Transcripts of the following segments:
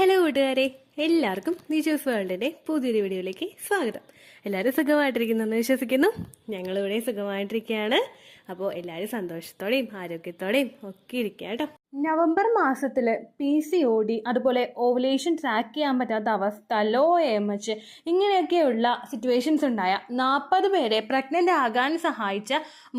Hello കൂട്ടുകാരെ, എല്ലാവർക്കും നിജോസ് വേൾഡിൻ്റെ പുതിയൊരു വീഡിയോയിലേക്ക് സ്വാഗതം. എല്ലാവരും സുഖമായിട്ടിരിക്കുന്നെന്ന് വിശ്വസിക്കുന്നു. ഞങ്ങളിവിടെ സുഖമായിട്ടിരിക്കുകയാണ്. അപ്പോൾ എല്ലാവരും സന്തോഷത്തോടെയും ആരോഗ്യത്തോടെയും ഒക്കെ ഇരിക്കുക കേട്ടോ. നവംബർ മാസത്തിൽ PCOD, അതുപോലെ ഓവുലേഷൻ ട്രാക്ക് ചെയ്യാൻ പറ്റാത്ത അവസ്ഥ, ലോ AMH ഇങ്ങനെയൊക്കെയുള്ള സിറ്റുവേഷൻസ് ഉണ്ടായ 40 പേരെ പ്രഗ്നൻ്റ് ആകാൻ സഹായിച്ച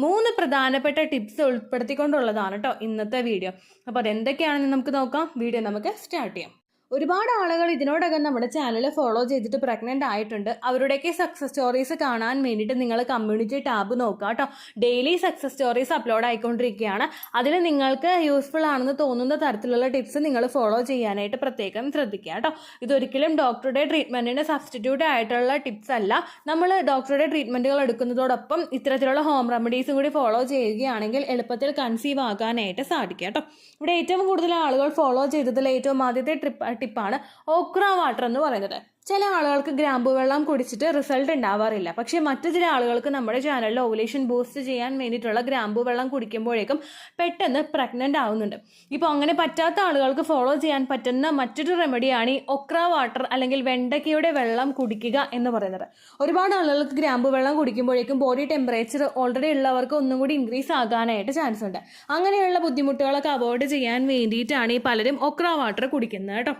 3 പ്രധാനപ്പെട്ട ടിപ്സ് ഉൾപ്പെടുത്തിക്കൊണ്ടുള്ളതാണ് കേട്ടോ ഇന്നത്തെ വീഡിയോ. അപ്പോൾ അതെന്തൊക്കെയാണെന്ന് നമുക്ക് നോക്കാം. വീഡിയോ നമുക്ക് സ്റ്റാർട്ട് ചെയ്യാം. ഒരുപാട് ആളുകൾ ഇതിനോടകം നമ്മുടെ ചാനൽ ഫോളോ ചെയ്തിട്ട് പ്രഗ്നൻ്റ് ആയിട്ടുണ്ട്. അവരുടെയൊക്കെ സക്സസ് സ്റ്റോറീസ് കാണാൻ വേണ്ടിയിട്ട് നിങ്ങൾ കമ്മ്യൂണിറ്റി ടാബ് നോക്കുക കേട്ടോ. ഡെയിലി സക്സസ് സ്റ്റോറീസ് അപ്ലോഡ് ആയിക്കൊണ്ടിരിക്കുകയാണ്. അതിൽ നിങ്ങൾക്ക് യൂസ്ഫുൾ ആണെന്ന് തോന്നുന്ന തരത്തിലുള്ള ടിപ്സ് നിങ്ങൾ ഫോളോ ചെയ്യാനായിട്ട് പ്രത്യേകം ശ്രദ്ധിക്കുക കേട്ടോ. ഇതൊരിക്കലും ഡോക്ടറുടെ ട്രീറ്റ്മെൻറ്റിന് സബ്സ്റ്റിറ്റ്യൂട്ട് ആയിട്ടുള്ള ടിപ്സ് അല്ല. നമ്മൾ ഡോക്ടറുടെ ട്രീറ്റ്മെൻറ്റുകൾ എടുക്കുന്നതോടൊപ്പം ഇത്തരത്തിലുള്ള ഹോം റെമഡീസും കൂടി ഫോളോ ചെയ്യുകയാണെങ്കിൽ എളുപ്പത്തിൽ കൺസീവ് ആകാനായിട്ട് സാധിക്കുക കേട്ടോ. ഇവിടെ ഏറ്റവും കൂടുതൽ ആളുകൾ ഫോളോ ചെയ്തതിൽ ഏറ്റവും ആദ്യത്തെ ടിപ്പാണ് ഓക്ര വാട്ടർ എന്ന് പറയുന്നത്. ചില ആളുകൾക്ക് ഗ്രാമ്പു വെള്ളം കുടിച്ചിട്ട് റിസൾട്ട് ഉണ്ടാവാറില്ല. പക്ഷേ മറ്റു ചില ആളുകൾക്ക് നമ്മുടെ ചാനലിൽ ഓവുലേഷൻ ബൂസ്റ്റ് ചെയ്യാൻ വേണ്ടിയിട്ടുള്ള ഗ്രാമ്പു വെള്ളം കുടിക്കുമ്പോഴേക്കും പെട്ടെന്ന് പ്രഗ്നൻ്റ് ആവുന്നുണ്ട്. ഇപ്പോൾ അങ്ങനെ പറ്റാത്ത ആളുകൾക്ക് ഫോളോ ചെയ്യാൻ പറ്റുന്ന മറ്റൊരു റെമഡിയാണ് ഈ ഒക്ര വാട്ടർ അല്ലെങ്കിൽ വെണ്ടയ്ക്കയുടെ വെള്ളം കുടിക്കുക എന്ന് പറയുന്നത്. ഒരുപാട് ആളുകൾക്ക് ഗ്രാമ്പു വെള്ളം കുടിക്കുമ്പോഴേക്കും ബോഡി ടെമ്പറേച്ചർ ഓൾറെഡി ഉള്ളവർക്ക് ഒന്നും കൂടി ഇൻക്രീസ് ആകാനായിട്ട് ചാൻസ് ഉണ്ട്. അങ്ങനെയുള്ള ബുദ്ധിമുട്ടുകളൊക്കെ അവോയ്ഡ് ചെയ്യാൻ വേണ്ടിയിട്ടാണ് ഈ പലരും ഒക്ര വാട്ടർ കുടിക്കുന്നത് കേട്ടോ.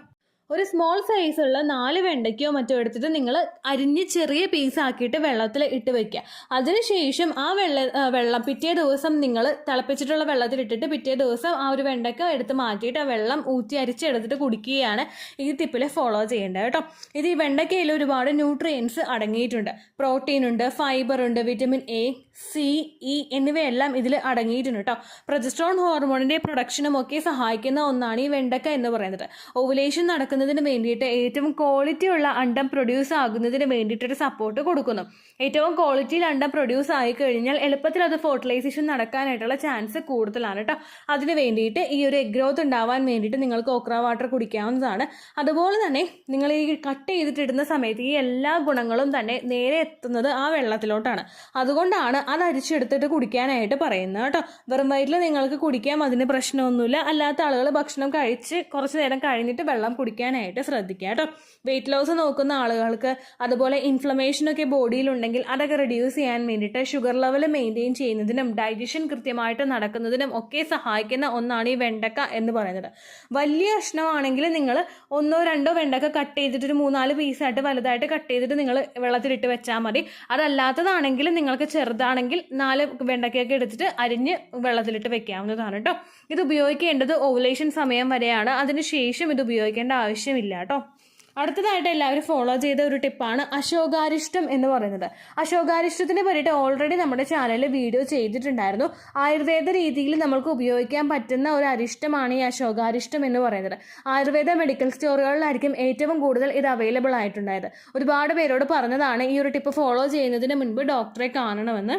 ഒരു സ്മോൾ സൈസുള്ള 4 വെണ്ടയ്ക്കോ മറ്റോ എടുത്തിട്ട് നിങ്ങൾ അരിഞ്ഞ് ചെറിയ പീസാക്കിയിട്ട് വെള്ളത്തിൽ ഇട്ട് വെക്കുക. അതിനുശേഷം ആ വെള്ളം പിറ്റേ ദിവസം നിങ്ങൾ തിളപ്പിച്ചിട്ടുള്ള വെള്ളത്തിൽ ഇട്ടിട്ട് പിറ്റേ ദിവസം ആ ഒരു വെണ്ടയ്ക്ക എടുത്ത് മാറ്റിയിട്ട് ആ വെള്ളം ഊറ്റി അരിച്ചെടുത്തിട്ട് കുടിക്കുകയാണ് ഈ ടിപ്പിൽ ഫോളോ ചെയ്യേണ്ടത് കേട്ടോ. ഇത് ഈ വെണ്ടയ്ക്കയിൽ ഒരുപാട് ന്യൂട്രിയൻസ് അടങ്ങിയിട്ടുണ്ട്. പ്രോട്ടീൻ ഉണ്ട്, ഫൈബർ ഉണ്ട്, വിറ്റമിൻ A, C, E എന്നിവയെല്ലാം ഇതിൽ അടങ്ങിയിട്ടുണ്ട് കേട്ടോ. പ്രൊജസ്ട്രോൺ ഹോർമോണിൻ്റെ പ്രൊഡക്ഷനും ഒക്കെ സഹായിക്കുന്ന ഒന്നാണ് ഈ വെണ്ടയ്ക്ക എന്ന് പറയുന്നത്. ഓവുലേഷൻ നടക്കുന്നതിന് വേണ്ടിയിട്ട് ഏറ്റവും ക്വാളിറ്റി ഉള്ള അണ്ടം പ്രൊഡ്യൂസ് ആകുന്നതിന് വേണ്ടിയിട്ടൊരു സപ്പോർട്ട് കൊടുക്കുന്നു. ഏറ്റവും ക്വാളിറ്റിയിൽ അണ്ടം പ്രൊഡ്യൂസ് ആയി കഴിഞ്ഞാൽ എളുപ്പത്തിൽ അത് ഫെർട്ടിലൈസേഷൻ നടക്കാനായിട്ടുള്ള ചാൻസ് കൂടുതലാണ് കേട്ടോ. അതിന് വേണ്ടിയിട്ട് ഈ ഒരു എഗ് ഗ്രോത്ത് ഉണ്ടാവാൻ വേണ്ടിയിട്ട് നിങ്ങൾക്ക് ഓക്ര വാട്ടർ കുടിക്കാവുന്നതാണ്. അതുപോലെ തന്നെ നിങ്ങൾ ഈ കട്ട് ചെയ്തിട്ടിടുന്ന സമയത്ത് ഈ എല്ലാ ഗുണങ്ങളും തന്നെ നേരെ എത്തുന്നത് ആ വെള്ളത്തിലോട്ടാണ്. അതുകൊണ്ടാണ് അത് അരിച്ചെടുത്തിട്ട് കുടിക്കാനായിട്ട് പറയുന്നത് കേട്ടോ. വെറും വയറ്റിൽ നിങ്ങൾക്ക് കുടിക്കാം, അതിന് പ്രശ്നമൊന്നുമില്ല. അല്ലാത്ത ആളുകൾ ഭക്ഷണം കഴിച്ച് കുറച്ച് നേരം കഴിഞ്ഞിട്ട് വെള്ളം കുടിക്കാനായിട്ട് ശ്രദ്ധിക്കുക കേട്ടോ. വെയിറ്റ് ലോസ് നോക്കുന്ന ആളുകൾക്ക്, അതുപോലെ ഇൻഫ്ലമേഷനൊക്കെ ബോഡിയിലുണ്ടെങ്കിൽ അതൊക്കെ റിഡ്യൂസ് ചെയ്യാൻ വേണ്ടിയിട്ട്, ഷുഗർ ലെവൽ മെയിൻറ്റെയിൻ ചെയ്യുന്നതിനും ഡൈജഷൻ കൃത്യമായിട്ട് നടക്കുന്നതിനും ഒക്കെ സഹായിക്കുന്ന ഒന്നാണ് ഈ വെണ്ടക്ക എന്ന് പറയുന്നത്. വലിയ കഷ്ണമാണെങ്കിൽ നിങ്ങൾ 1-2 വെണ്ടക്ക കട്ട് ചെയ്തിട്ട് ഒരു 3-4 പീസായിട്ട് വലുതായിട്ട് കട്ട് ചെയ്തിട്ട് നിങ്ങൾ വെള്ളത്തിലിട്ട് വെച്ചാൽ മതി. അതല്ലാത്തതാണെങ്കിൽ നിങ്ങൾക്ക് ചെറുതാണെങ്കിൽ 4 വെണ്ടക്കയൊക്കെ എടുത്തിട്ട് അരിഞ്ഞ് വെള്ളത്തിലിട്ട് വെക്കാവുന്നതാണ് കേട്ടോ. ഇത് ഉപയോഗിക്കേണ്ടത് ഓവുലേഷൻ സമയം വരെയാണ്. അതിനുശേഷം ഇത് ഉപയോഗിക്കേണ്ട ആവശ്യമില്ല കേട്ടോ. അടുത്തതായിട്ട് എല്ലാവരും ഫോളോ ചെയ്ത ഒരു ടിപ്പാണ് അശോകാരിഷ്ടം എന്ന് പറയുന്നത്. അശോകാരിഷ്ടത്തിനെ പറ്റിയിട്ട് ഓൾറെഡി നമ്മുടെ ചാനലിൽ വീഡിയോ ചെയ്തിട്ടുണ്ടായിരുന്നു. ആയുർവേദ രീതിയിൽ നമ്മൾക്ക് ഉപയോഗിക്കാൻ പറ്റുന്ന ഒരു അരിഷ്ടമാണ് ഈ അശോകാരിഷ്ടം എന്ന് പറയുന്നത്. ആയുർവേദ മെഡിക്കൽ സ്റ്റോറുകളിലായിരിക്കും ഏറ്റവും കൂടുതൽ ഇത് അവൈലബിൾ ആയിട്ടുണ്ടായത്. ഒരുപാട് പേരോട് പറഞ്ഞതാണ് ഈ ഒരു ടിപ്പ് ഫോളോ ചെയ്യുന്നതിന് മുൻപ് ഡോക്ടറെ കാണണമെന്ന്.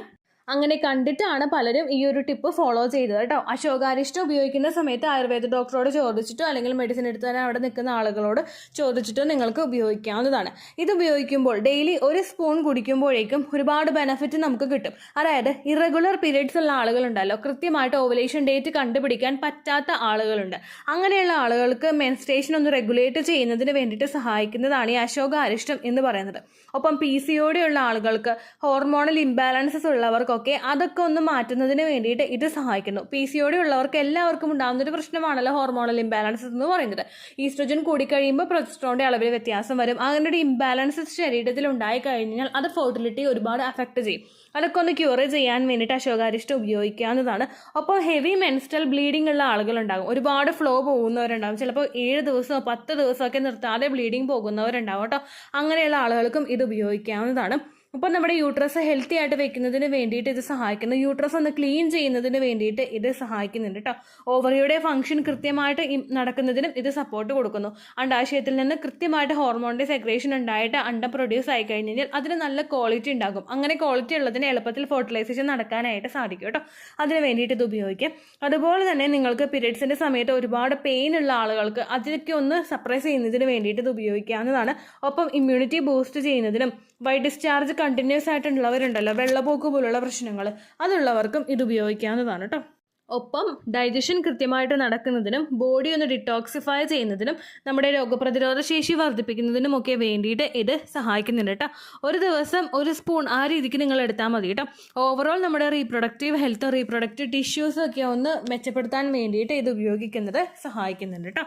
അങ്ങനെ കണ്ടിട്ടാണ് പലരും ഈ ഒരു ടിപ്പ് ഫോളോ ചെയ്തത് കേട്ടോ. അശോകാരിഷ്ടം ഉപയോഗിക്കുന്ന സമയത്ത് ആയുർവേദ ഡോക്ടറോട് ചോദിച്ചിട്ടോ അല്ലെങ്കിൽ മെഡിസിൻ എടുത്ത് തന്നെ അവിടെ നിൽക്കുന്ന ആളുകളോട് ചോദിച്ചിട്ടോ നിങ്ങൾക്ക് ഉപയോഗിക്കാവുന്നതാണ്. ഇത് ഉപയോഗിക്കുമ്പോൾ ഡെയിലി 1 സ്പൂൺ കുടിക്കുമ്പോഴേക്കും ഒരുപാട് ബെനിഫിറ്റ് നമുക്ക് കിട്ടും. അതായത് ഇറഗുലർ പീരിയഡ്സ് ഉള്ള ആളുകളുണ്ടല്ലോ, കൃത്യമായിട്ട് ഓവുലേഷൻ ഡേറ്റ് കണ്ടുപിടിക്കാൻ പറ്റാത്ത ആളുകളുണ്ട്. അങ്ങനെയുള്ള ആളുകൾക്ക് മെൻസ്ട്രേഷൻ ഒന്ന് റെഗുലേറ്റ് ചെയ്യുന്നതിന് വേണ്ടിയിട്ട് സഹായിക്കുന്നതാണ് ഈ അശോകാരിഷ്ടം എന്ന് പറയുന്നത്. ഒപ്പം PCOD ഉള്ള ആളുകൾക്ക്, ഹോർമോണൽ ഇംബാലൻസസ് ഉള്ളവർക്ക് അതൊക്കെ ഒന്ന് മാറ്റുന്നതിന് വേണ്ടിയിട്ട് ഇത് സഹായിക്കുന്നു. PCOD ഉള്ളവർക്ക് എല്ലാവർക്കും ഉണ്ടാകുന്ന ഒരു പ്രശ്നമാണല്ലോ ഹോർമോണൽ ഇംബാലൻസസ് എന്ന് പറയുന്നത്. ഈസ്ട്രജൻ കൂടിക്കഴിയുമ്പോൾ പ്രൊജസ്ട്രോണിന്റെ അളവിൽ വ്യത്യാസം വരും. അങ്ങനെ ഒരു ഇംബാലൻസസ് ശരീരത്തിൽ ഉണ്ടായി കഴിഞ്ഞാൽ അത് ഫെർട്ടിലിറ്റി ഒരുപാട് അഫക്റ്റ് ചെയ്യും. അതൊക്കെ ഒന്ന് ക്യൂർ ചെയ്യാൻ വേണ്ടിയിട്ട് അശോകാരിഷ്ടം ഉപയോഗിക്കാവുന്നതാണ്. ഒപ്പം ഹെവി മെൻസ്ട്രൽ ബ്ലീഡിംഗ് ഉള്ള ആളുകളുണ്ടാകും. ഒരുപാട് ഫ്ലോ പോകുന്നവരുണ്ടാകും. ചിലപ്പോൾ 7 ദിവസമോ 10 ദിവസമൊക്കെ നിർത്താതെ ബ്ലീഡിങ് പോകുന്നവരുണ്ടാകും കേട്ടോ. അങ്ങനെയുള്ള ആളുകൾക്കും ഇത് ഉപയോഗിക്കാവുന്നതാണ്. അപ്പോൾ നമ്മുടെ യൂട്രസ് ഹെൽത്തി ആയിട്ട് വെക്കുന്നതിന് വേണ്ടിയിട്ട് ഇത് സഹായിക്കുന്നു. യൂട്രസ് ഒന്ന് ക്ലീൻ ചെയ്യുന്നതിന് വേണ്ടിയിട്ട് ഇത് സഹായിക്കുന്നുണ്ട് കേട്ടോ. ഓവറിയുടെ ഫംഗ്ഷൻ കൃത്യമായിട്ട് നടക്കുന്നതിനും ഇത് സപ്പോർട്ട് കൊടുക്കുന്നു. അണ്ടാശയത്തിൽ നിന്ന് കൃത്യമായിട്ട് ഹോർമോണിൻ്റെ സെക്രേഷൻ ഉണ്ടായിട്ട് അണ്ടം പ്രൊഡ്യൂസ് ആയി കഴിഞ്ഞാൽ അതിന് നല്ല ക്വാളിറ്റി ഉണ്ടാകും. അങ്ങനെ ക്വാളിറ്റി ഉള്ളതിന് എളുപ്പത്തിൽ ഫെർട്ടിലൈസേഷൻ നടക്കാനായിട്ട് സാധിക്കും കേട്ടോ. അതിന് വേണ്ടിയിട്ട് ഇത് ഉപയോഗിക്കാം. അതുപോലെ തന്നെ നിങ്ങൾക്ക് പീരിയഡ്സിൻ്റെ സമയത്ത് ഒരുപാട് പെയിൻ ഉള്ള ആളുകൾക്ക് അതിനൊക്കെ ഒന്ന് സപ്രസ് ചെയ്യുന്നതിന് വേണ്ടിയിട്ട് ഇത് ഉപയോഗിക്കാവുന്നതാണ്. ഒപ്പം ഇമ്മ്യൂണിറ്റി ബൂസ്റ്റ് ചെയ്യുന്നതിനും വൈറ്റ് ഡിസ്ചാർജ് കണ്ടിന്യൂസ് ആയിട്ടുള്ളവരുണ്ടല്ലോ, വെള്ളപ്പോക്ക് പോലുള്ള പ്രശ്നങ്ങൾ, അതുള്ളവർക്കും ഇത് ഉപയോഗിക്കാവുന്നതാണ് കേട്ടോ. ഒപ്പം ഡൈജഷൻ കൃത്യമായിട്ട് നടക്കുന്നതിനും ബോഡി ഒന്ന് ഡിറ്റോക്സിഫൈ ചെയ്യുന്നതിനും നമ്മുടെ രോഗപ്രതിരോധ ശേഷി വർദ്ധിപ്പിക്കുന്നതിനും ഒക്കെ വേണ്ടിയിട്ട് ഇത് സഹായിക്കുന്നുണ്ട് കേട്ടോ. ഒരു ദിവസം ഒരു സ്പൂൺ ആ രീതിക്ക് നിങ്ങൾ എടുത്താൽ മതി കേട്ടോ. ഓവറോൾ നമ്മുടെ റീപ്രൊഡക്റ്റീവ് ഹെൽത്ത് റീപ്രൊഡക്റ്റീവ് ടിഷ്യൂസ് ഒക്കെ ഒന്ന് മെച്ചപ്പെടുത്താൻ വേണ്ടിയിട്ട് ഇത് ഉപയോഗിക്കുന്നത് സഹായിക്കുന്നുണ്ട് കേട്ടോ.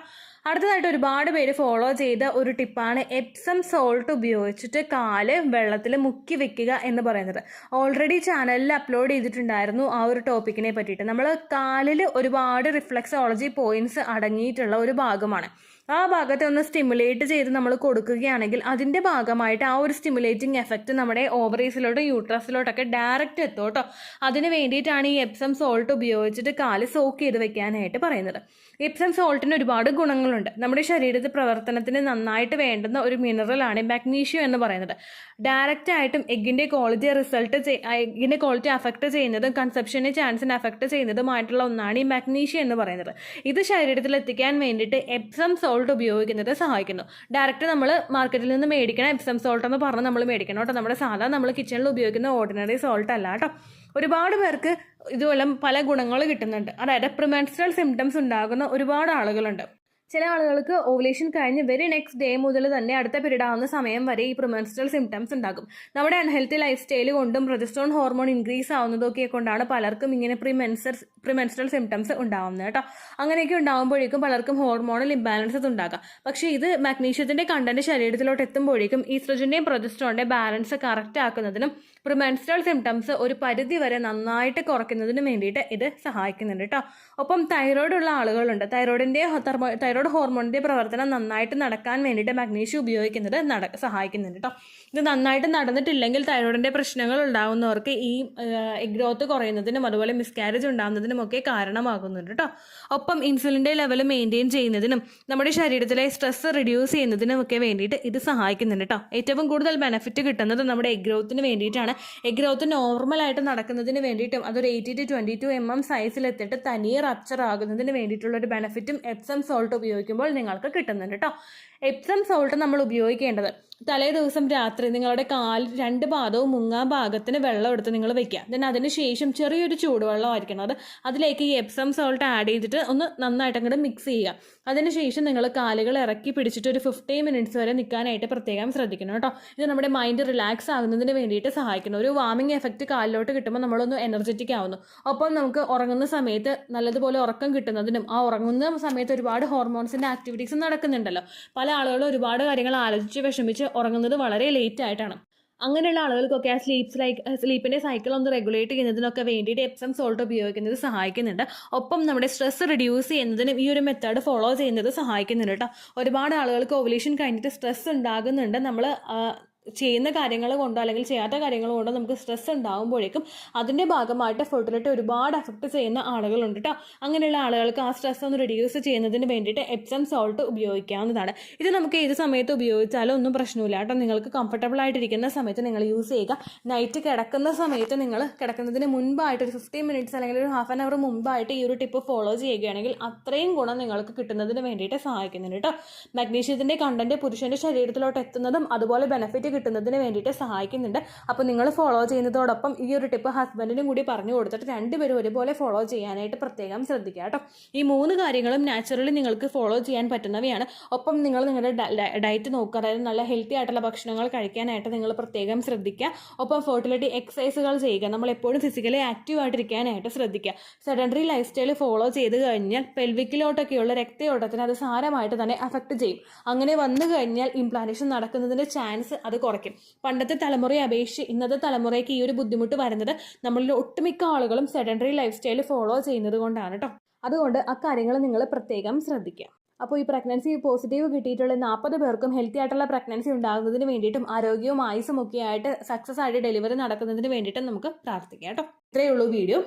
അടുത്തതായിട്ട് ഒരുപാട് പേര് ഫോളോ ചെയ്ത ഒരു ടിപ്പാണ് എപ്സം സോൾട്ട് ഉപയോഗിച്ചിട്ട് കാല് വെള്ളത്തിൽ മുക്കി വെക്കുക എന്ന് പറയുന്നത്. ഓൾറെഡി ചാനലിൽ അപ്ലോഡ് ചെയ്തിട്ടുണ്ടായിരുന്നു ആ ഒരു ടോപ്പിക്കിനെ പറ്റിയിട്ട്. നമ്മൾ കാലിൽ ഒരുപാട് റിഫ്ലക്സോളജി പോയിന്റ്സ് അടങ്ങിയിട്ടുള്ള ഒരു ഭാഗമാണ്. ആ ഭാഗത്തെ ഒന്ന് സ്റ്റിമുലേറ്റ് ചെയ്ത് നമ്മൾ കൊടുക്കുകയാണെങ്കിൽ അതിൻ്റെ ഭാഗമായിട്ട് ആ ഒരു സ്റ്റിമുലേറ്റിംഗ് എഫക്റ്റ് നമ്മുടെ ഓവറീസിലോട്ടും യൂട്രസിലോട്ടൊക്കെ ഡയറക്റ്റ് എത്തും കേട്ടോ. അതിന് വേണ്ടിയിട്ടാണ് ഈ എപ്സം സോൾട്ട് ഉപയോഗിച്ചിട്ട് കാല് സോക്ക് ചെയ്ത് വെക്കാനായിട്ട് പറയുന്നത്. എപ്സം സോൾട്ടിന് ഒരുപാട് ഗുണങ്ങളുണ്ട്. നമ്മുടെ ശരീരത്തിൽ പ്രവർത്തനത്തിന് നന്നായിട്ട് വേണ്ടുന്ന ഒരു മിനറലാണ് മാഗ്നീഷ്യം എന്ന് പറയുന്നത്. ഡയറക്റ്റ് ആയിട്ടും എഗ്ഗിൻ്റെ ക്വാളിറ്റി അഫക്റ്റ് ചെയ്യുന്നതും കൺസെപ്ഷന് ചാൻസിന് അഫക്റ്റ് ചെയ്യുന്നതുമായിട്ടുള്ള ഒന്നാണ് ഈ മാഗ്നീഷ്യം എന്ന് പറയുന്നത്. ഇത് ശരീരത്തിൽ എത്തിക്കാൻ വേണ്ടിയിട്ട് എപ്സം സോൾട്ട് ഉപയോഗിക്കുന്നത് സഹായിക്കുന്നു. ഡയറക്റ്റ് നമ്മൾ മാർക്കറ്റിൽ നിന്ന് മേടിക്കണം എപ്സം സോൾട്ട് എന്ന് പറഞ്ഞ് നമ്മൾ മേടിക്കണം കേട്ടോ. നമ്മുടെ സാധാരണ നമ്മൾ കിച്ചണിൽ ഉപയോഗിക്കുന്ന ഓർഡിനറി സോൾട്ട് അല്ല കേട്ടോ. ഒരുപാട് പേർക്ക് ഇതുപോലെ പല ഗുണങ്ങൾ കിട്ടുന്നുണ്ട്. അതായത് പ്രിമെൻസ്ട്രൽ സിംറ്റംസ് ഉണ്ടാകുന്ന ഒരുപാട് ആളുകളുണ്ട്. ചില ആളുകൾക്ക് ഓവുലേഷൻ കഴിഞ്ഞ് വെരി നെക്സ്റ്റ് ഡേ മുതൽ തന്നെ അടുത്ത പീരീഡ് ആവുന്ന സമയം വരെ ഈ പ്രിമെൻസ്ട്രൽ സിംറ്റംസ് ഉണ്ടാകും. നമ്മുടെ അൺഹെൽത്തി ലൈഫ് സ്റ്റൈൽ കൊണ്ടും പ്രൊജസ്ട്രോൺ ഹോർമോൺ ഇൻക്രീസ് ആവുന്നതൊക്കെ കൊണ്ടാണ് പലർക്കും ഇങ്ങനെ പ്രിമെൻസ്ട്രൽ സിംറ്റംസ് ഉണ്ടാവുന്നത് കേട്ടോ. അങ്ങനെയൊക്കെ ഉണ്ടാകുമ്പോഴേക്കും പലർക്കും ഹോർമോണൽ ഇംബാലൻസസ് ഉണ്ടാകാം. പക്ഷേ ഇത് മാഗ്നീഷ്യത്തിൻ്റെ കണ്ടന്റ് ശരീരത്തിലോട്ട് എത്തുമ്പോഴേക്കും ഈസ്ട്രജൻ്റെയും പ്രൊജസ്ട്രോണിൻ്റെയും ബാലൻസ് കറക്റ്റ് ആക്കുന്നതിനും പ്രിമെൻസ്ട്രൽ സിംറ്റംസ് ഒരു പരിധി വരെ നന്നായിട്ട് കുറയ്ക്കുന്നതിന് വേണ്ടിയിട്ട് ഇത് സഹായിക്കുന്നുണ്ട് കേട്ടോ. ഒപ്പം തൈറോയ്ഡ് ഉള്ള ആളുകളുണ്ട്. തൈറോയ്ഡ് ഹോർമോണിൻ്റെ പ്രവർത്തനം നന്നായിട്ട് നടക്കാൻ വേണ്ടിയിട്ട് മാഗ്നീഷ്യം ഉപയോഗിക്കുന്നത് സഹായിക്കുന്നുണ്ട് കേട്ടോ. ഇത് നന്നായിട്ട് നടന്നിട്ടില്ലെങ്കിൽ തൈറോയിഡിൻ്റെ പ്രശ്നങ്ങൾ ഉണ്ടാകുന്നവർക്ക് ഈ എഗ് ഗ്രോത്ത് കുറയുന്നതിനും അതുപോലെ മിസ്കാരേജ് ഉണ്ടാകുന്നതിനും ഒക്കെ കാരണമാകുന്നുണ്ട് കേട്ടോ. ഒപ്പം ഇൻസുലിൻ്റെ ലെവൽ മെയിൻറ്റെയിൻ ചെയ്യുന്നതിനും നമ്മുടെ ശരീരത്തിലെ സ്ട്രെസ് റിഡ്യൂസ് ചെയ്യുന്നതിനും ഒക്കെ വേണ്ടിയിട്ട് ഇത് സഹായിക്കുന്നുണ്ട് കേട്ടോ. ഏറ്റവും കൂടുതൽ ബെനിഫിറ്റ് കിട്ടുന്നത് നമ്മുടെ എഗ് ഗ്രോത്തിന് വേണ്ടിയിട്ടാണ്. എഗ് ഗ്രോത്ത് നോർമലായിട്ട് നടക്കുന്നതിന് വേണ്ടിയിട്ടും അതൊരു 80 to 22 mm സൈസിലെത്തിയിട്ട് തനിയെ റപ്ചർ ആകുന്നതിന് വേണ്ടിയിട്ടുള്ള ഒരു ബെനിഫിറ്റും എപ്സം സോൾട്ട് ഉപയോഗിക്കുമ്പോൾ നിങ്ങൾക്ക് കിട്ടുന്നുണ്ട് കേട്ടോ. എപ്സം സോൾട്ട് നമ്മൾ ഉപയോഗിക്കേണ്ടത് തലേ ദിവസം രാത്രി നിങ്ങളുടെ രണ്ട് പാദവും മുങ്ങാൻ ഭാഗത്തിന് വെള്ളം എടുത്ത് നിങ്ങൾ വെക്കുക. ദെൻ അതിന് ശേഷം ചെറിയൊരു ചൂടുവെള്ളമായിരിക്കണം അത്. അതിലേക്ക് ഈ എപ്സം സോൾട്ട് ആഡ് ചെയ്തിട്ട് ഒന്ന് നന്നായിട്ട് അങ്ങോട്ട് മിക്സ് ചെയ്യുക. അതിനുശേഷം നിങ്ങൾ കാലുകൾ ഇറക്കി പിടിച്ചിട്ട് ഒരു 15 minutes വരെ നിൽക്കാനായിട്ട് പ്രത്യേകം ശ്രദ്ധിക്കണം കേട്ടോ. ഇത് നമ്മുടെ മൈൻഡ് റിലാക്സ് ആകുന്നതിന് വേണ്ടിയിട്ട് സഹായിക്കുന്നു. ഒരു വാമിംഗ് എഫക്റ്റ് കാലിലോട്ട് കിട്ടുമ്പോൾ നമ്മളൊന്ന് എനർജറ്റിക് ആവുന്നു. ഒപ്പം നമുക്ക് ഉറങ്ങുന്ന സമയത്ത് നല്ലതുപോലെ ഉറക്കം കിട്ടുന്നതിനും ആ ഉറങ്ങുന്ന സമയത്ത് ഒരുപാട് ഹോർമോൺസിൻ്റെ ആക്ടിവിറ്റീസ് നടക്കുന്നുണ്ടല്ലോ. പല ആളുകളും ഒരുപാട് കാര്യങ്ങൾ ആലോചിച്ച് വിഷമിച്ച് ഉറങ്ങുന്നത് വളരെ ലേറ്റ് ആയിട്ടാണ്. അങ്ങനെയുള്ള ആളുകൾക്കൊക്കെ ആ സ്ലീപ്പിൻ്റെ സൈക്കിൾ ഒന്ന് റെഗുലേറ്റ് ചെയ്യുന്നതിനൊക്കെ വേണ്ടിയിട്ട് എപ്സം സോൾട്ട് ഉപയോഗിക്കുന്നത് സഹായിക്കുന്നുണ്ട്. ഒപ്പം നമ്മുടെ സ്ട്രെസ് റിഡ്യൂസ് ചെയ്യുന്നതിനും ഈ ഒരു മെത്തേഡ് ഫോളോ ചെയ്യുന്നത് സഹായിക്കുന്നുണ്ട് കേട്ടോ. ഒരുപാട് ആളുകൾക്ക് ഓവുലേഷൻ കഴിഞ്ഞിട്ട് സ്ട്രെസ് ഉണ്ടാകുന്നുണ്ട്. നമ്മൾ ചെയ്യുന്ന കാര്യങ്ങൾ കൊണ്ടോ അല്ലെങ്കിൽ ചെയ്യാത്ത കാര്യങ്ങൾ കൊണ്ടോ നമുക്ക് സ്ട്രെസ് ഉണ്ടാകുമ്പോഴേക്കും അതിൻ്റെ ഭാഗമായിട്ട് ഫെർട്ടിലിറ്റി ഒരുപാട് അഫക്റ്റ് ചെയ്യുന്ന ആളുകളുണ്ട് കേട്ടോ. അങ്ങനെയുള്ള ആളുകൾക്ക് ആ സ്ട്രെസ് ഒന്ന് റിഡ്യൂസ് ചെയ്യുന്നതിന് വേണ്ടിയിട്ട് എപ്സം സോൾട്ട് ഉപയോഗിക്കാവുന്നതാണ്. ഇത് നമുക്ക് ഏത് സമയത്ത് ഉപയോഗിച്ചാലും ഒന്നും പ്രശ്നമില്ല കേട്ടോ. നിങ്ങൾക്ക് കംഫർട്ടബിൾ ആയിട്ടിരിക്കുന്ന സമയത്ത് നിങ്ങൾ യൂസ് ചെയ്യുക. നൈറ്റ് കിടക്കുന്ന സമയത്ത് നിങ്ങൾ കിടക്കുന്നതിന് മുൻപായിട്ട് ഒരു 15 minutes അല്ലെങ്കിൽ ഒരു ഹാഫ് ആൻ അവർ മുൻപായിട്ട് ഈ ഒരു ടിപ്പ് ഫോളോ ചെയ്യുകയാണെങ്കിൽ അത്രയും ഗുണം നിങ്ങൾക്ക് കിട്ടുന്നതിന് വേണ്ടിയിട്ട് സഹായിക്കുന്നുണ്ട് കേട്ടോ. മാഗ്നീഷ്യത്തിൻ്റെ കണ്ടന്റ് പുരുഷൻ്റെ ശരീരത്തിലോട്ട് എത്തുന്നതും അതുപോലെ ബെനിഫിറ്റ് കിട്ടുന്നതിന് വേണ്ടിയിട്ട് സഹായിക്കുന്നുണ്ട്. അപ്പോൾ നിങ്ങൾ ഫോളോ ചെയ്യുന്നതോടൊപ്പം ഈ ഒരു ടിപ്പ് ഹസ്ബൻഡിനും കൂടി പറഞ്ഞു കൊടുത്തിട്ട് രണ്ടുപേരും ഒരുപോലെ ഫോളോ ചെയ്യാനായിട്ട് പ്രത്യേകം ശ്രദ്ധിക്കുക കേട്ടോ. ഈ 3 കാര്യങ്ങളും നാച്ചുറലി നിങ്ങൾക്ക് ഫോളോ ചെയ്യാൻ പറ്റുന്നവയാണ്. ഒപ്പം നിങ്ങൾ നിങ്ങളുടെ ഡയറ്റ് നോക്കുക. അതായത് നല്ല ഹെൽത്തി ആയിട്ടുള്ള ഭക്ഷണങ്ങൾ കഴിക്കാനായിട്ട് നിങ്ങൾ പ്രത്യേകം ശ്രദ്ധിക്കുക. ഒപ്പം ഫെർട്ടിലിറ്റി എക്സസൈസുകൾ ചെയ്യുക. നമ്മൾ എപ്പോഴും ഫിസിക്കലി ആക്റ്റീവ് ആയിട്ടിരിക്കാനായിട്ട് ശ്രദ്ധിക്കുക. സെഡൻഡറി ലൈഫ് സ്റ്റൈൽ ഫോളോ ചെയ്ത് കഴിഞ്ഞാൽ പെൽവിക്കിലോട്ടൊക്കെയുള്ള രക്തയോട്ടത്തിന് അത് സാരമായിട്ട് തന്നെ അഫക്റ്റ് ചെയ്യും. അങ്ങനെ വന്നു കഴിഞ്ഞാൽ ഇംപ്ലാന്റേഷൻ നടക്കുന്നതിൻ്റെ ചാൻസ് അത് കുറയ്ക്കും. പണ്ടത്തെ തലമുറയെ അപേക്ഷിച്ച് ഇന്നത്തെ തലമുറയ്ക്ക് ഈ ഒരു ബുദ്ധിമുട്ട് വരുന്നത് നമ്മളിൽ ഒട്ടുമിക്ക ആളുകളും സെഡൻഡറി ലൈഫ് സ്റ്റൈൽ ഫോളോ ചെയ്യുന്നത് കൊണ്ടാണ് കേട്ടോ. അതുകൊണ്ട് അക്കാര്യങ്ങൾ നിങ്ങൾ പ്രത്യേകം ശ്രദ്ധിക്കുക. അപ്പോൾ ഈ പ്രഗ്നൻസി പോസിറ്റീവ് കിട്ടിയിട്ടുള്ള 40 പേർക്കും ഹെൽത്തി ആയിട്ടുള്ള പ്രഗ്നൻസി ഉണ്ടാകുന്നതിന് വേണ്ടിയിട്ടും ആരോഗ്യവും ആയുസ്സും ഒക്കെ ആയിട്ട് സക്സസ് ആയിട്ട് ഡെലിവറി നടക്കുന്നതിന് വേണ്ടിയിട്ടും നമുക്ക് പ്രാർത്ഥിക്കാം കേട്ടോ. ഇത്രയേ ഉള്ളൂ വീഡിയോ.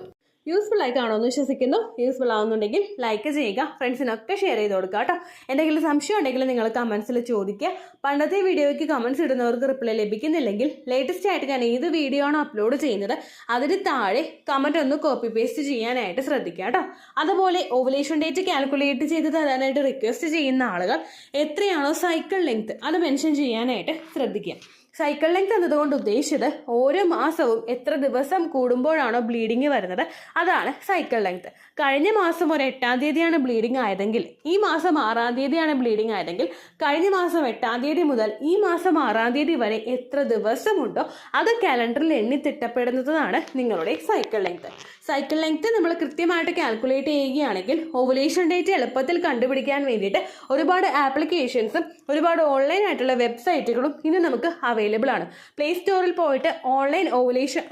യൂസ്ഫുൾ ആയി കാണുമെന്ന് വിശ്വസിക്കുന്നു. യൂസ്ഫുൾ ആവുന്നുണ്ടെങ്കിൽ ലൈക്ക് ചെയ്യുക, ഫ്രണ്ട്സിനൊക്കെ ഷെയർ ചെയ്ത് കൊടുക്കുക കേട്ടോ. എന്തെങ്കിലും സംശയം ഉണ്ടെങ്കിൽ നിങ്ങൾ കമൻസിൽ ചോദിക്കുക. പണ്ടത്തെ വീഡിയോയ്ക്ക് കമൻസ് ഇടുന്നവർക്ക് റിപ്ലൈ ലഭിക്കുന്നില്ലെങ്കിൽ ലേറ്റസ്റ്റ് ആയിട്ട് ഞാൻ ഏത് വീഡിയോ ആണോ അപ്ലോഡ് ചെയ്യുന്നത് അതിന് താഴെ കമൻറ്റ് ഒന്ന് കോപ്പി പേസ്റ്റ് ചെയ്യാനായിട്ട് ശ്രദ്ധിക്കുക കേട്ടോ. അതുപോലെ ഓവുലേഷൻ ഡേറ്റ് കാൽക്കുലേറ്റ് ചെയ്ത് തരാനായിട്ട് റിക്വസ്റ്റ് ചെയ്യുന്ന ആളുകൾ എത്രയാണോ സൈക്കിൾ ലെങ്ത് അത് മെൻഷൻ ചെയ്യാനായിട്ട് ശ്രദ്ധിക്കുക. സൈക്കിൾ ലെങ്ത് എന്നതുകൊണ്ട് ഉദ്ദേശിച്ചത് ഓരോ മാസവും എത്ര ദിവസം കൂടുമ്പോഴാണോ ബ്ലീഡിങ് വരുന്നത് അതാണ് സൈക്കിൾ ലെങ്ത്. കഴിഞ്ഞ മാസം ഒരു 8-ാം തീയതിയാണ് ബ്ലീഡിങ് ആയതെങ്കിൽ ഈ മാസം 6-ാം തീയതിയാണ് ബ്ലീഡിങ് ആയതെങ്കിൽ കഴിഞ്ഞ മാസം 8-ാം തീയതി മുതൽ ഈ മാസം 6-ാം തീയതി വരെ എത്ര ദിവസമുണ്ടോ അത് കാലണ്ടറിൽ എണ്ണി തിട്ടപ്പെടുന്നതാണ് നിങ്ങളുടെ സൈക്കിൾ ലെങ്ത്. സൈക്കിൾ ലെങ്ത് നമ്മൾ കൃത്യമായിട്ട് കാൽക്കുലേറ്റ് ചെയ്യുകയാണെങ്കിൽ ഓവുലേഷൻ ഡേറ്റ് എളുപ്പത്തിൽ കണ്ടുപിടിക്കാൻ വേണ്ടിയിട്ട് ഒരുപാട് ആപ്ലിക്കേഷൻസും ഒരുപാട് ഓൺലൈൻ ആയിട്ടുള്ള വെബ്സൈറ്റുകളും ഇന്ന് നമുക്ക് അവൈലബിൾ ആണ്. പ്ലേ സ്റ്റോറിൽ പോയിട്ട് ഓൺലൈൻ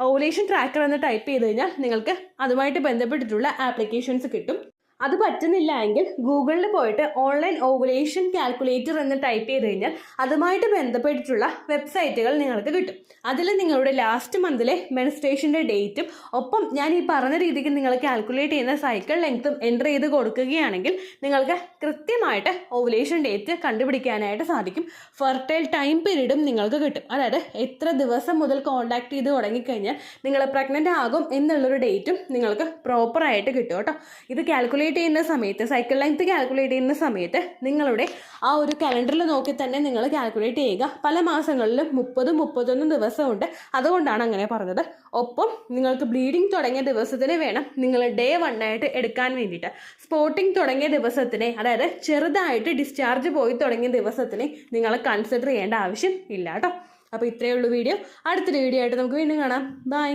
ഓവുലേഷൻ ട്രാക്കർ എന്ന് ടൈപ്പ് ചെയ്ത് കഴിഞ്ഞാൽ നിങ്ങൾക്ക് അതുമായിട്ട് ബന്ധപ്പെട്ടിട്ടുള്ള ആപ്ലിക്കേഷൻസ് കിട്ടും. അത് പറ്റുന്നില്ല എങ്കിൽ ഗൂഗിളിൽ പോയിട്ട് ഓൺലൈൻ ഓവുലേഷൻ കാൽക്കുലേറ്റർ എന്ന് ടൈപ്പ് ചെയ്ത് കഴിഞ്ഞാൽ അതുമായിട്ട് ബന്ധപ്പെട്ടിട്ടുള്ള വെബ്സൈറ്റുകൾ നിങ്ങൾക്ക് കിട്ടും. അതിൽ നിങ്ങളുടെ ലാസ്റ്റ് മന്തിലെ മെൻസ്ട്രേഷൻ്റെ ഡേറ്റും ഒപ്പം ഞാൻ ഈ പറഞ്ഞ രീതിക്ക് നിങ്ങൾ കാൽക്കുലേറ്റ് ചെയ്യുന്ന സൈക്കിൾ ലെങ്ത്തും എൻ്റർ ചെയ്ത് കൊടുക്കുകയാണെങ്കിൽ നിങ്ങൾക്ക് കൃത്യമായിട്ട് ഓവുലേഷൻ ഡേറ്റ് കണ്ടുപിടിക്കാനായിട്ട് സാധിക്കും. ഫെർട്ടൈൽ ടൈം പീരീഡും നിങ്ങൾക്ക് കിട്ടും. അതായത് എത്ര ദിവസം മുതൽ കോൺടാക്ട് ചെയ്ത് തുടങ്ങിക്കഴിഞ്ഞാൽ നിങ്ങൾ പ്രഗ്നൻ്റ് ആകും എന്നുള്ളൊരു ഡേറ്റും നിങ്ങൾക്ക് പ്രോപ്പറായിട്ട് കിട്ടും കേട്ടോ. ഇത് കാൽക്കുലേറ്റ് ചെയ്യുന്ന സമയത്ത് സൈക്കിൾ ലെങ്ത് കാൽക്കുലേറ്റ് ചെയ്യുന്ന സമയത്ത് നിങ്ങളുടെ ആ ഒരു കലണ്ടറിൽ നോക്കി തന്നെ നിങ്ങൾ കാൽക്കുലേറ്റ് ചെയ്യുക. പല മാസങ്ങളിലും 30-31 ദിവസമുണ്ട്, അതുകൊണ്ടാണ് അങ്ങനെ പറഞ്ഞത്. ഒപ്പം നിങ്ങൾക്ക് ബ്ലീഡിങ് തുടങ്ങിയ ദിവസത്തിന് വേണം നിങ്ങൾ ഡേ 1 ആയിട്ട് എടുക്കാൻ വേണ്ടിയിട്ട്. സ്പോട്ടിങ് തുടങ്ങിയ ദിവസത്തിനെ, അതായത് ചെറുതായിട്ട് ഡിസ്ചാർജ് പോയി തുടങ്ങിയ ദിവസത്തിനെ നിങ്ങൾ കൺസിഡർ ചെയ്യേണ്ട ആവശ്യം ഇല്ല കേട്ടോ. അപ്പോൾ ഇത്രയേ ഉള്ളൂ വീഡിയോ. അടുത്തൊരു വീഡിയോ ആയിട്ട് നമുക്ക് വീണ്ടും കാണാം. ബൈ.